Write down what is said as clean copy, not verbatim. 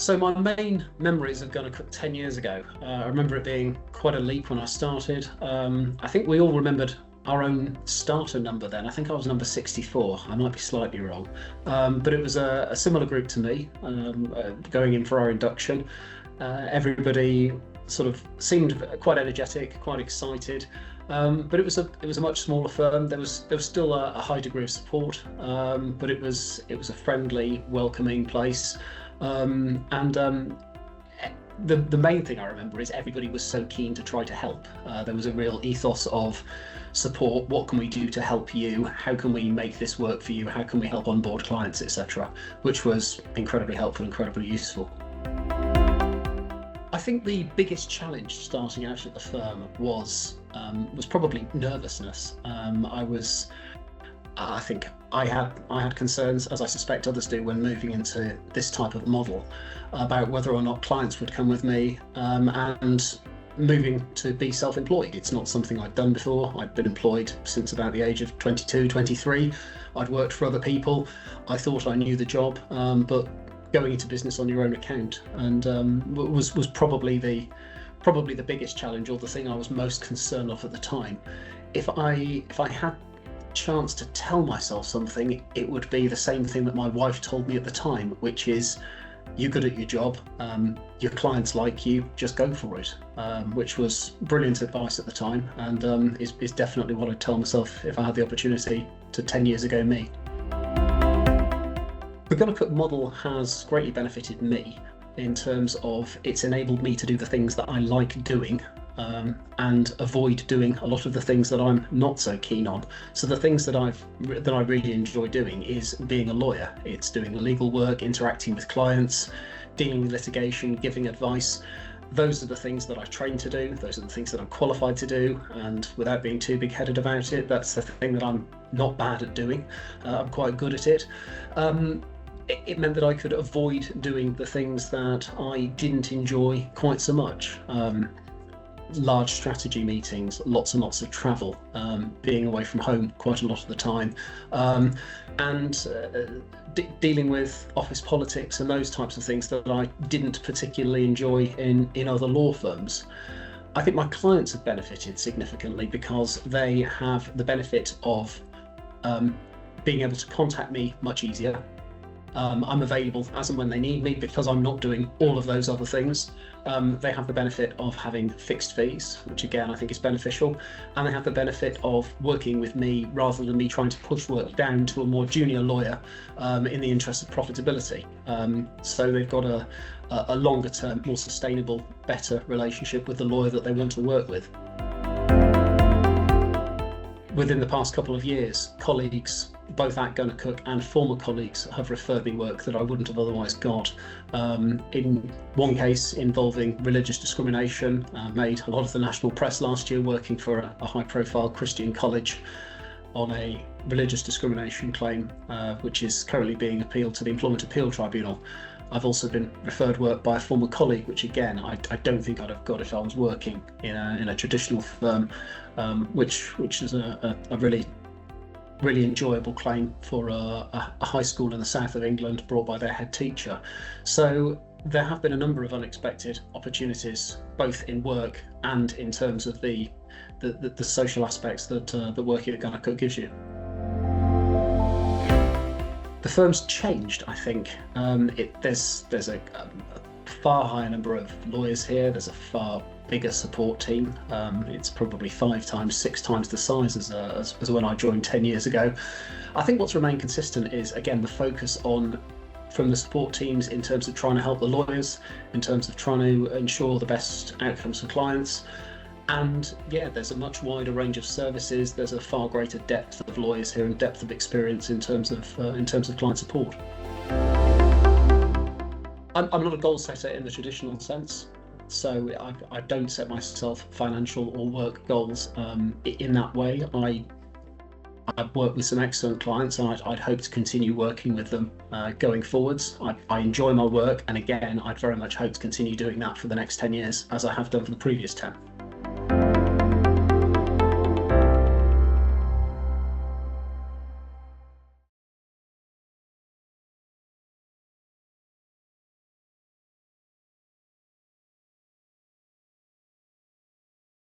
So my main memories of gunnercooke 10 years ago, I remember it being quite a leap when I started. I think we all remembered our own starter number then. I think I was number 64. I might be slightly wrong. But it was a similar group to me, going in for our induction. Everybody sort of seemed quite energetic, quite excited. But it was a much smaller firm. There was still a high degree of support, but it was a friendly, welcoming place. The main thing I remember is everybody was so keen to try to help. There was a real ethos of support. What can we do to help you? How can we make this work for you? How can we help onboard clients, etc., which was incredibly helpful, incredibly useful. I think the biggest challenge starting out at the firm was probably nervousness. I think I had concerns, as I suspect others do, when moving into this type of model, about whether or not clients would come with me, and moving to be self-employed. It's not something I'd done before. I'd been employed since about the age of 22, 23. I'd worked for other people. I thought I knew the job, but going into business on your own account was probably the biggest challenge, or the thing I was most concerned of at the time. If I had chance to tell myself something, it would be the same thing that my wife told me at the time, which is, you're good at your job, your clients like you, just go for it, which was brilliant advice at the time, and is definitely what I'd tell myself if I had the opportunity to 10 years ago me. The gunnercooke model has greatly benefited me in terms of it's enabled me to do the things that I like doing, and avoid doing a lot of the things that I'm not so keen on. So the things that I really enjoy doing is being a lawyer. It's doing legal work, interacting with clients, dealing with litigation, giving advice. Those are the things that I train to do. Those are the things that I'm qualified to do. And without being too big-headed about it, that's the thing that I'm not bad at doing. I'm quite good at it. It meant that I could avoid doing the things that I didn't enjoy quite so much. Large strategy meetings, lots and lots of travel, being away from home quite a lot of the time, and dealing with office politics and those types of things that I didn't particularly enjoy in other law firms. I think my clients have benefited significantly because they have the benefit of being able to contact me much easier. I'm available as and when they need me because I'm not doing all of those other things. They have the benefit of having fixed fees, which again I think is beneficial, and they have the benefit of working with me rather than me trying to push work down to a more junior lawyer in the interest of profitability. So they've got a longer term, more sustainable, better relationship with the lawyer that they want to work with. Within the past couple of years, colleagues, both at gunnercooke and former colleagues, have referred me work that I wouldn't have otherwise got. In one case involving religious discrimination, made a lot of the national press last year working for a high-profile Christian college on a religious discrimination claim, which is currently being appealed to the Employment Appeal Tribunal. I've also been referred work by a former colleague, which again I don't think I'd have got if I was working in a traditional firm, which is a really enjoyable claim for a high school in the south of England, brought by their head teacher. So there have been a number of unexpected opportunities, both in work and in terms of the social aspects that working at gunnercooke gives you. The firm's changed, I think. There's a far higher number of lawyers here. There's a far bigger support team. It's probably 5 times, 6 times the size as when I joined 10 years ago. I think what's remained consistent is, again, the focus from the support teams in terms of trying to help the lawyers, in terms of trying to ensure the best outcomes for clients. And yeah, there's a much wider range of services. There's a far greater depth of lawyers here and depth of experience in terms of client support. I'm not a goal setter in the traditional sense, so I don't set myself financial or work goals in that way. I've worked with some excellent clients, and I'd hope to continue working with them going forwards. I enjoy my work, and again, I'd very much hope to continue doing that for the next 10 years, as I have done for the previous 10.